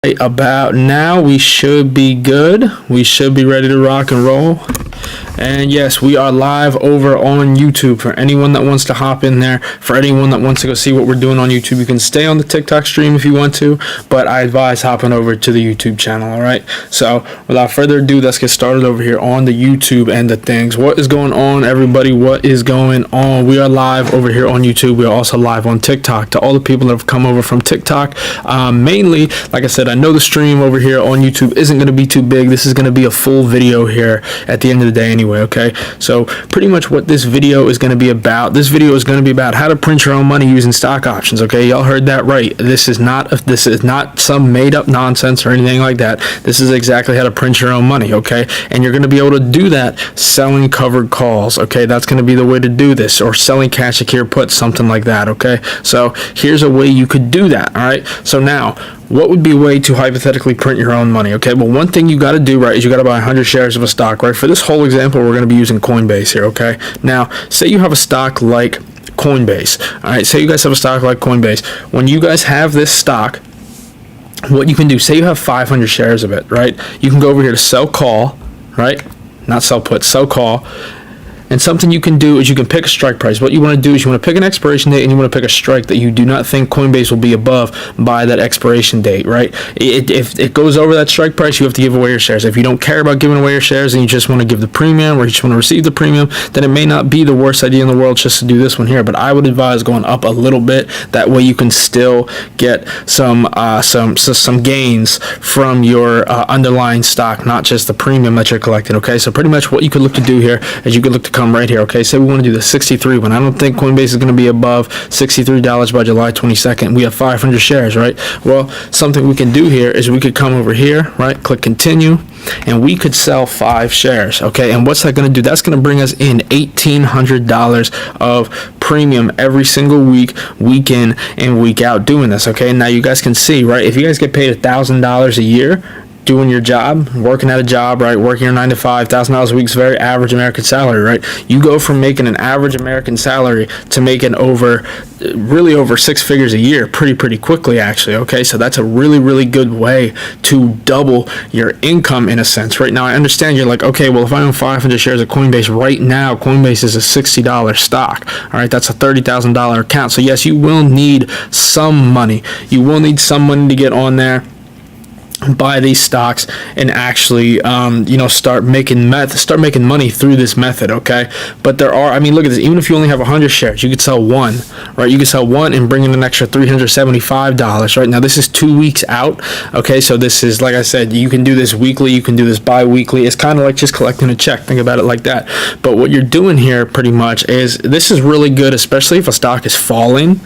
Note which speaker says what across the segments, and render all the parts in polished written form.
Speaker 1: Right about now, we should be good. We should be ready to rock and roll. And yes, we are live over on YouTube. For anyone that wants to hop in there, for anyone that wants to go see what we're doing on YouTube, you can stay on the TikTok stream if you want to, but I advise hopping over to the YouTube channel, all right? So without further ado, let's get started over here on the YouTube end of things. What is going on, everybody? What is going on? We are live over here on YouTube. We are also live on TikTok. To all the people that have come over from TikTok, mainly, like I said, I know the stream over here on YouTube isn't going to be too big. This is going to be a full video here at the end of the day anyway, okay? So pretty much what this video is going to be about, how to print your own money using stock options, okay? Y'all heard that right. This is not some made up nonsense or anything like that. This is exactly how to print your own money, okay? And you're going to be able to do that selling covered calls, okay? That's going to be the way to do this, or selling cash secure puts, something like that, okay? So here's a way you could do that, all right? So now, what would be a way to hypothetically print your own money? Okay, well, one thing you got to do, right, is you got to buy 100 shares of a stock, right? For this whole example, we're going to be using Coinbase here, okay? Now, say you have a stock like Coinbase, all right? Say you guys have a stock like Coinbase. When you guys have this stock, what you can do, say you have 500 shares of it, right? You can go over here to sell call, right? Not sell put, sell call. And something you can do is you can pick a strike price. What you want to do is you want to pick an expiration date and you want to pick a strike that you do not think Coinbase will be above by that expiration date, right? If it goes over that strike price, you have to give away your shares. If you don't care about giving away your shares and you just want to give the premium, or you just want to receive the premium, then it may not be the worst idea in the world just to do this one here. But I would advise going up a little bit. That way you can still get some gains from your underlying stock, not just the premium that you're collecting, okay? So pretty much what you could look to do here is you could look to come right here, okay? Say we want to do the 63 one. I don't think Coinbase is going to be above $63 by July 22nd. We have 500 shares, right? Well, something we can do here is we could come over here, right? Click continue, and we could sell 5 shares, okay? And what's that going to do? That's going to bring us in $1,800 of premium every single week, week in and week out doing this, okay? Now you guys can see, right? If you guys get paid $1,000 a year doing your job, working at a job, right, working your 9 to 5, $1,000 a week is very average American salary, right? You go from making an average American salary to making over 6 figures a year pretty quickly, actually, okay? So that's a really good way to double your income in a sense. Right now, I understand you're like, okay, well, if I own 500 shares of Coinbase right now, Coinbase is a $60 stock, all right? That's a $30,000 account. So yes, you will need some money. You will need some money to get on there, buy these stocks, and actually start making money through this method, okay? But there are, I mean, look at this. Even if you only have 100 shares, you could sell one, right? You could sell one and bring in an extra $375, right? Now this is 2 weeks out, okay? So this is, like I said, you can do this weekly, you can do this bi-weekly. It's kind of like just collecting a check. Think about it like that. But what you're doing here pretty much is, this is really good, especially if a stock is falling,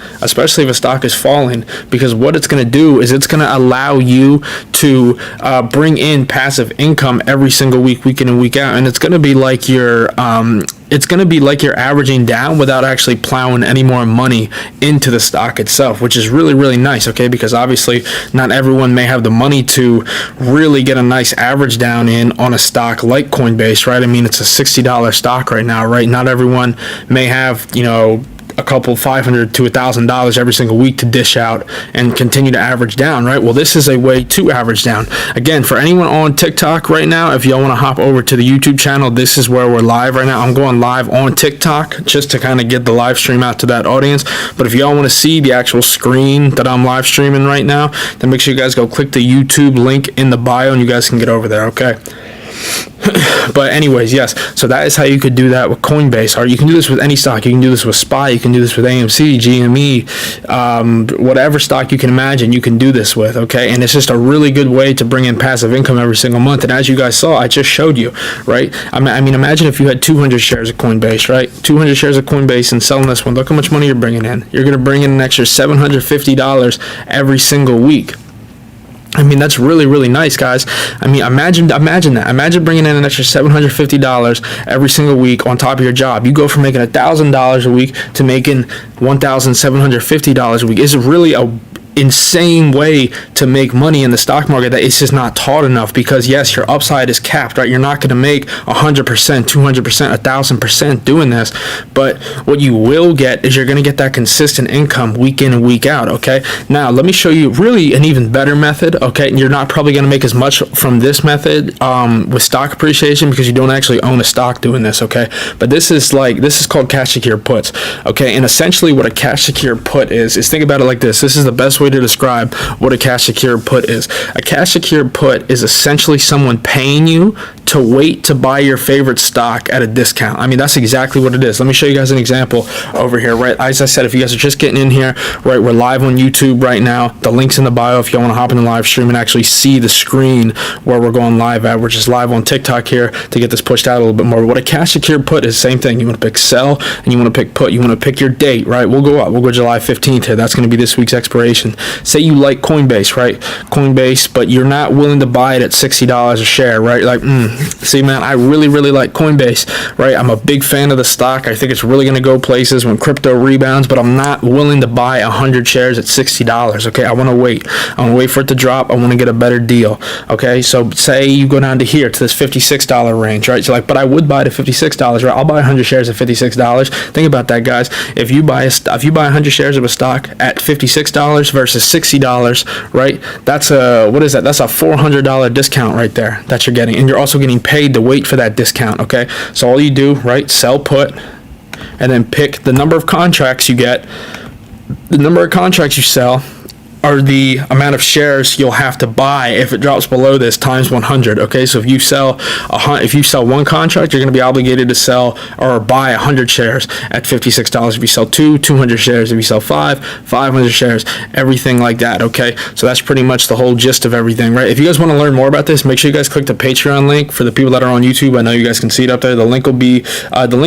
Speaker 1: because what it's going to do is it's going to allow you to bring in passive income every single week in and week out, and it's going to be like you're averaging down without actually plowing any more money into the stock itself, which is really nice, okay? Because obviously not everyone may have the money to really get a nice average down in on a stock like Coinbase, right? I mean, it's a $60 stock right now, right? Not everyone may have, a couple $500 to $1,000 every single week to dish out and continue to average down, right? Well, this is a way to average down. Again, for anyone on TikTok right now, if y'all want to hop over to the YouTube channel, this is where we're live right now. I'm going live on TikTok just to kind of get the live stream out to that audience. But if y'all want to see the actual screen that I'm live streaming right now, then make sure you guys go click the YouTube link in the bio and you guys can get over there, okay? But anyways, yes, so that is how you could do that with Coinbase. Or you can do this with any stock. You can do this with SPY, you can do this with AMC, GME, whatever stock you can imagine, you can do this with, okay? And it's just a really good way to bring in passive income every single month. And as you guys saw, I just showed you, right? I mean, imagine if you had 200 shares of Coinbase, right? 200 shares of Coinbase and selling this one. Look how much money you're bringing in. You're going to bring in an extra $750 every single week. I mean, that's really nice, guys. I mean, imagine that. Imagine bringing in an extra $750 every single week on top of your job. You go from making $1,000 a week to making $1,750 a week. It's really insane way to make money in the stock market that it's just not taught enough, because yes, your upside is capped, right? You're not going to make 100%, 200%, 1000% doing this, but what you will get is you're going to get that consistent income week in and week out. Okay, now let me show you really an even better method. Okay, and you're not probably going to make as much from this method with stock appreciation because you don't actually own a stock doing this. Okay, but this is called cash secured puts. Okay, and essentially what a cash secured put is think about it like this. This is the best way to describe what a cash secured put is. A cash secured put is essentially someone paying you to wait to buy your favorite stock at a discount. I mean, that's exactly what it is. Let me show you guys an example over here, right? As I said, if you guys are just getting in here, right, we're live on YouTube right now. The link's in the bio if you want to hop in the live stream and actually see the screen where we're going live at. We're just live on TikTok here to get this pushed out a little bit more. But what a cash secured put is the same thing. You want to pick sell and you want to pick put. You want to pick your date, right? We'll go July 15th here. That's going to be this week's expiration. Say you like Coinbase, right? Coinbase, but you're not willing to buy it at $60 a share, right? Like, see, man, I really like Coinbase, right? I'm a big fan of the stock. I think it's really going to go places when crypto rebounds, but I'm not willing to buy 100 shares at $60. Okay, I want to wait. I want to wait for it to drop. I want to get a better deal. Okay, so say you go down to here to this $56 range, right? So like, but I would buy it at $56, right? I'll buy 100 shares at $56. Think about that, guys. If you buy 100 shares of a stock at $56 versus $60, right? That's a That's a $400 discount right there that you're getting, and you're also getting paid to wait for that discount. Okay, so all you do, right? Sell put, and then pick the number of contracts you get, the number of contracts you sell, are the amount of shares you'll have to buy if it drops below this times 100. Okay, so if you sell one contract, you're going to be obligated to sell or buy 100 shares at $56. If you sell 200 shares. If you sell 500 shares, everything like that. Okay, so that's pretty much the whole gist of everything, right? If you guys want to learn more about this, make sure you guys click the Patreon link. For the people that are on YouTube, I know you guys can see it up there. The link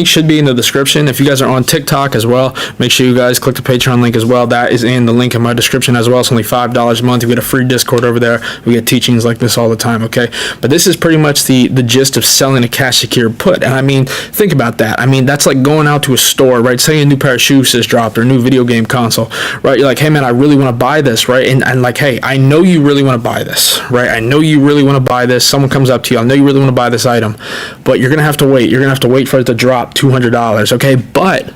Speaker 1: should be in the description. If you guys are on TikTok as well, make sure you guys click the Patreon link as well. That is in the link in my description as well. It's only $5 a month. We get a free Discord over there. We get teachings like this all the time. Okay, but this is pretty much the gist of selling a cash secured put. And I mean, think about that. I mean, that's like going out to a store, right? Say a new pair of shoes just dropped or a new video game console, right? You're like, hey man, I really want to buy this, right? And like, hey, I know you really want to buy this, right? I know you really want to buy this. Someone comes up to you, I know you really want to buy this item, but you're gonna have to wait. You're gonna have to wait for it to drop $200. Okay, but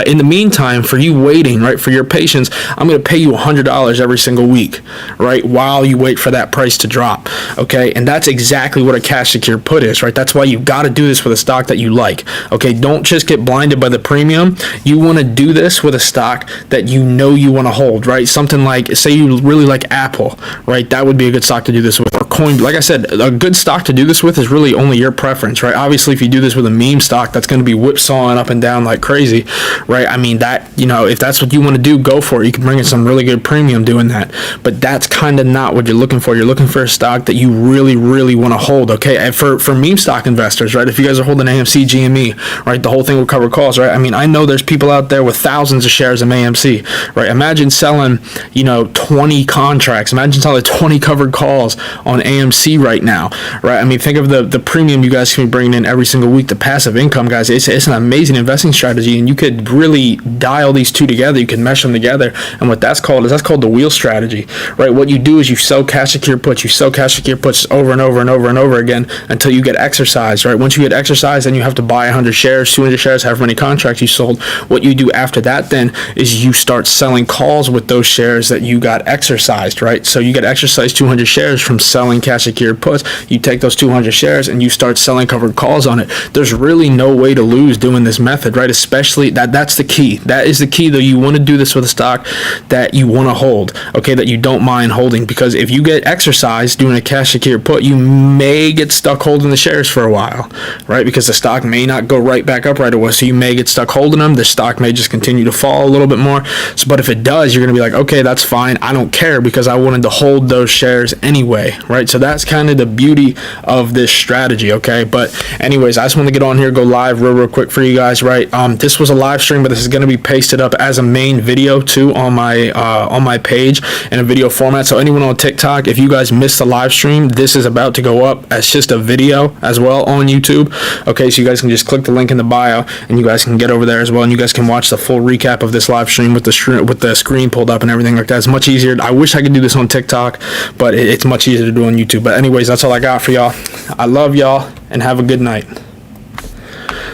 Speaker 1: in the meantime, for you waiting, right, for your patience, I'm going to pay you $100 every single week, right, while you wait for that price to drop, okay? And that's exactly what a cash secured put is, right? That's why you got to do this with a stock that you like, okay? Don't just get blinded by the premium. You want to do this with a stock that you know you want to hold, right? Something like, say you really like Apple, right? That would be a good stock to do this with. Or Coin, like I said, a good stock to do this with is really only your preference, right? Obviously, if you do this with a meme stock, that's going to be whipsawing up and down like crazy, right? I mean, that, you know, if that's what you want to do, go for it. You can bring in some really good premium doing that, but that's kind of not what you're looking for. You're looking for a stock that you really want to hold, okay? And for meme stock investors, right, if you guys are holding AMC, GME, right, the whole thing will cover calls, right? I mean, I know there's people out there with thousands of shares of AMC, right? Imagine selling, 20 contracts. Imagine selling 20 covered calls on AMC right now, right? I mean, think of the premium you guys can be bringing in every single week, the passive income, guys. It's an amazing investing strategy, and you could really dial these two together. You can mesh them together, and what that's called the wheel strategy, right? What you do is you sell cash secured puts. You sell cash secured puts over and over and over and over again until you get exercised, right? Once you get exercised, then you have to buy 100 shares, 200 shares, however many contracts you sold. What you do after that then is you start selling calls with those shares that you got exercised, right? So you get exercised 200 shares from selling cash secured puts. You take those 200 shares and you start selling covered calls on it. There's really no way to lose doing this method, right? Especially that's the key. That is the key, though. You want to do this with a stock that you want to hold, okay, that you don't mind holding, because if you get exercised doing a cash secured put, you may get stuck holding the shares for a while, right? Because the stock may not go right back up right away, so you may get stuck holding them. The stock may just continue to fall a little bit more. But if it does, you're going to be like, okay, that's fine. I don't care because I wanted to hold those shares anyway, right? right? So that's kind of the beauty of this strategy, okay? But anyways, I just want to get on here, go live real quick for you guys, right? This was a live stream, but this is going to be pasted up as a main video too on my page in a video format. So anyone on TikTok, if you guys missed the live stream, this is about to go up as just a video as well on YouTube. Okay, so you guys can just click the link in the bio and you guys can get over there as well, and you guys can watch the full recap of this live stream with the screen pulled up and everything like that. It's much easier. I wish I could do this on TikTok, but it's much easier to do on YouTube. But anyways, that's all I got for y'all. I love y'all and have a good night.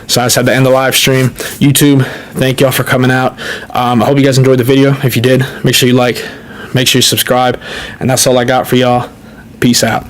Speaker 1: So I just had to end the live stream. YouTube, thank y'all for coming out. I hope you guys enjoyed the video. If you did, make sure you like, make sure you subscribe, and that's all I got for y'all. Peace out.